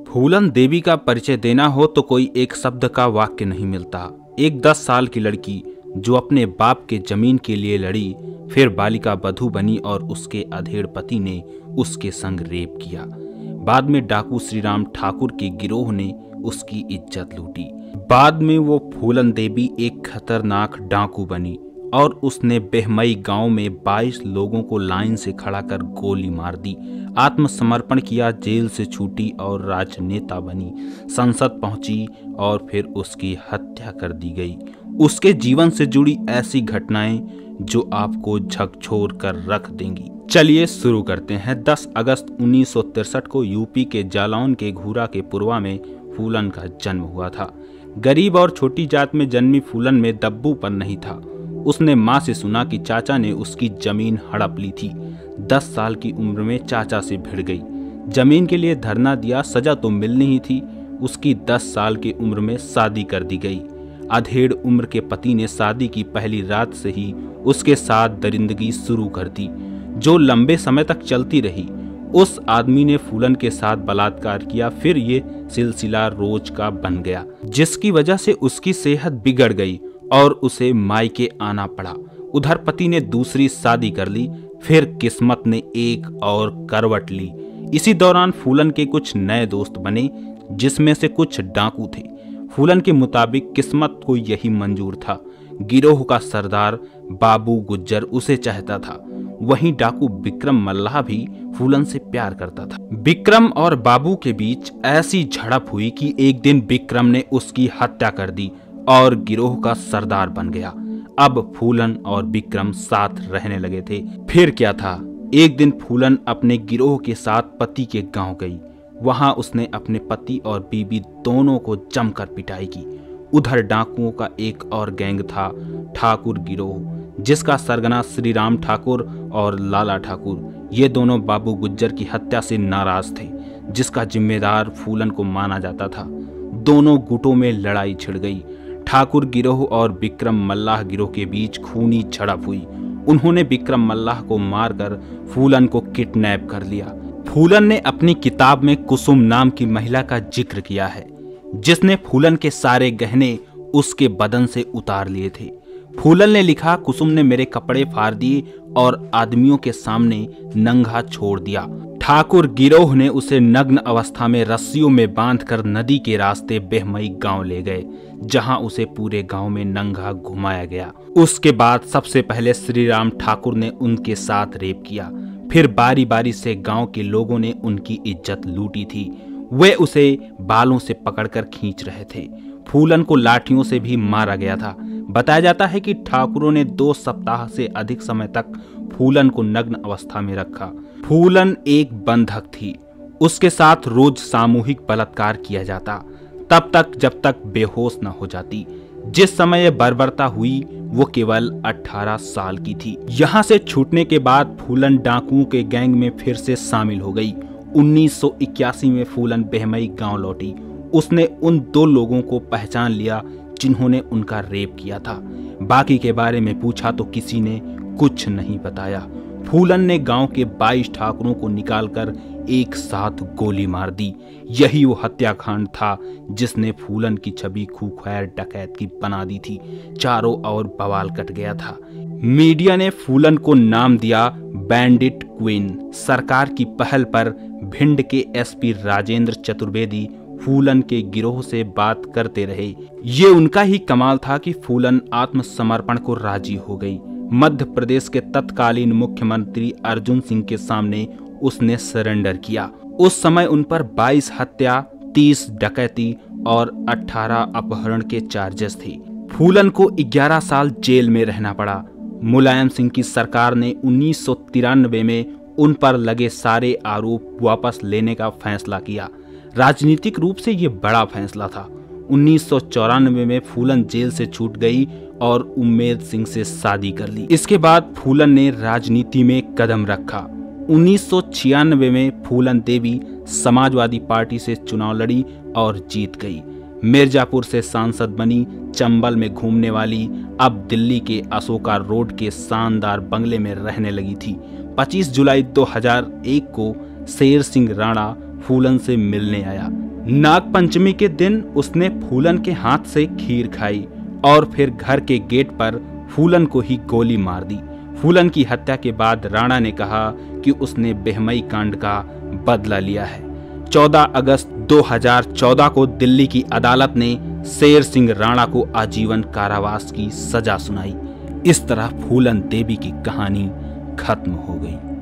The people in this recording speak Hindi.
फूलन देवी का परिचय देना हो तो कोई एक शब्द का वाक्य नहीं मिलता। एक 10 साल की लड़की जो अपने बाप के जमीन के लिए लड़ी, फिर बालिका बधू बनी और उसके अधेड़ पति ने उसके संग रेप किया। बाद में डाकू श्रीराम ठाकुर के गिरोह ने उसकी इज्जत लूटी। बाद में वो फूलन देवी एक खतरनाक डाकू बनी और उसने बेहमई गांव में 22 लोगों को लाइन से खड़ा कर गोली मार दी। आत्मसमर्पण किया, जेल से छूटी और राजनेता बनी, संसद पहुंची और फिर उसकी हत्या कर दी गई। उसके जीवन से जुड़ी ऐसी घटनाएं जो आपको झकझोर कर रख देंगी। चलिए शुरू करते हैं। 10 अगस्त 1963 को यूपी के जालौन के घूरा के पुरवा में फूलन का जन्म हुआ था। गरीब और छोटी जात में जन्मी फूलन में दब्बूपन नहीं था। उसने माँ से सुना कि चाचा ने उसकी जमीन हड़प ली थी। 10 साल की उम्र में चाचा से भिड़ गई। जमीन के लिए धरना दिया, सजा तो मिलनी ही थी। उसकी 10 साल की उम्र में शादी कर दी गई। अधेड़ उम्र के पति ने शादी की पहली रात से ही उसके साथ दरिंदगी शुरू कर दी, जो लंबे समय तक चलती रही। उस आदमी ने फूलन के साथ बलात्कार किया। फिर ये सिलसिला रोज का बन गया, जिसकी वजह से उसकी सेहत बिगड़ गई और उसे मायके आना पड़ा। उधर पति ने दूसरी शादी कर ली। फिर किस्मत ने एक और करवट ली। इसी दौरान फूलन के कुछ नए दोस्त बने, जिसमें से कुछ डाकू थे। फूलन के मुताबिक किस्मत को यही मंजूर था। गिरोह का सरदार बाबू गुज्जर उसे चाहता था। वहीं डाकू विक्रम मल्लाह भी फूलन से प्यार करता था। विक्रम और बाबू के बीच ऐसी झड़प हुई कि एक दिन विक्रम ने उसकी हत्या कर दी और गिरोह का सरदार बन गया। अब फूलन और विक्रम साथ रहने लगे थे। फिर क्या था, एक दिन फूलन अपने गिरोह के साथ पति के गांव गई। वहां उसने अपने पति और बीबी दोनों को जमकर पिटाई की। उधर डाकुओं का एक और गैंग था, ठाकुर गिरोह, जिसका सरगना श्रीराम ठाकुर और लाला ठाकुर। ये दोनों बाबू गुज्जर की हत्या से नाराज थे, जिसका जिम्मेदार फूलन को माना जाता था। दोनों गुटों में लड़ाई छिड़ गई। ठाकुर गिरोह और विक्रम मल्लाह गिरोह के बीच खूनी झड़प हुई। उन्होंने विक्रम मल्लाह को मारकर फूलन को किडनैप कर लिया। फूलन ने अपनी किताब में कुसुम नाम की महिला का जिक्र किया है, जिसने फूलन के सारे गहने उसके बदन से उतार लिए थे। फूलन ने लिखा, कुसुम ने मेरे कपड़े फाड़ दिए और आदमियों के सामने नंगा छोड़ दिया। ठाकुर गिरोह ने उसे नग्न अवस्था में रस्सियों में बांधकर नदी के रास्ते बेहमई गांव ले गए, जहां उसे पूरे गांव में नंगा घुमाया गया। उसके बाद सबसे पहले श्रीराम ठाकुर ने उनके साथ रेप किया। फिर बारी बारी से गांव के लोगों ने उनकी इज्जत लूटी थी। वे उसे बालों से पकड़कर खींच रहे थे। फूलन को लाठियों से भी मारा गया था। बताया जाता है कि ठाकुरों ने 2 सप्ताह से अधिक समय तक फूलन को नग्न अवस्था में रखा। फूलन एक बंधक थी। उसके साथ रोज सामूहिक बलात्कार किया जाता, तब तक जब तक बेहोश न हो जाती। जिस समय यह बर्बरता हुई वो केवल 18 साल की थी। यहाँ से छूटने के बाद फूलन डाकुओं के गैंग में फिर से शामिल हो गई। 1981 में फूलन बेहमई गांव लौटी। उसने उन 2 लोगों को पहचान लिया जिन्होंने उनका रेप किया था। बाकी के बारे में पूछा तो किसी ने कुछ नहीं बताया। फूलन ने गांव के 22 ठाकुरों को निकालकर एक साथ गोली मार दी। यही वो हत्याकांड था जिसने फूलन की छवि खूंखार डकैत की बना दी थी। चारों ओर बवाल कट गया था। मीडिया ने फूलन को नाम दिया बैंडिट क्वीन। सरकार की पहल पर भिंड के एसपी राजेंद्र चतुर्वेदी फूलन के गिरोह से बात करते रहे। ये उनका ही कमाल था कि फूलन आत्मसमर्पण को राजी हो गई। मध्य प्रदेश के तत्कालीन मुख्यमंत्री अर्जुन सिंह के सामने उसने सरेंडर किया। उस समय उन पर 22 हत्या, 30 डकैती और 18 अपहरण के चार्जेस थे। फूलन को 11 साल जेल में रहना पड़ा। मुलायम सिंह की सरकार ने 1993 में उन पर लगे सारे आरोप वापस लेने का फैसला किया। राजनीतिक रूप से ये बड़ा फैसला था। 1994 में फूलन जेल से छूट गई और उम्मेद सिंह से शादी कर ली। इसके बाद फूलन ने राजनीति में कदम रखा। 1996 में फूलन देवी समाजवादी पार्टी से चुनाव लड़ी और जीत गई। मिर्जापुर से सांसद बनी। चंबल में घूमने वाली अब दिल्ली के अशोका रोड के शानदार बंगले में रहने लगी थी। 25 जुलाई 2001 को शेर सिंह राणा फूलन से मिलने आया। नाग पंचमी के दिन उसने फूलन के हाथ से खीर खाई और फिर घर के गेट पर फूलन को ही गोली मार दी। फूलन की हत्या के बाद राणा ने कहा कि उसने बेहमई कांड का बदला लिया है। 14 अगस्त 2014 को दिल्ली की अदालत ने शेर सिंह राणा को आजीवन कारावास की सजा सुनाई। इस तरह फूलन देवी की कहानी खत्म हो गई।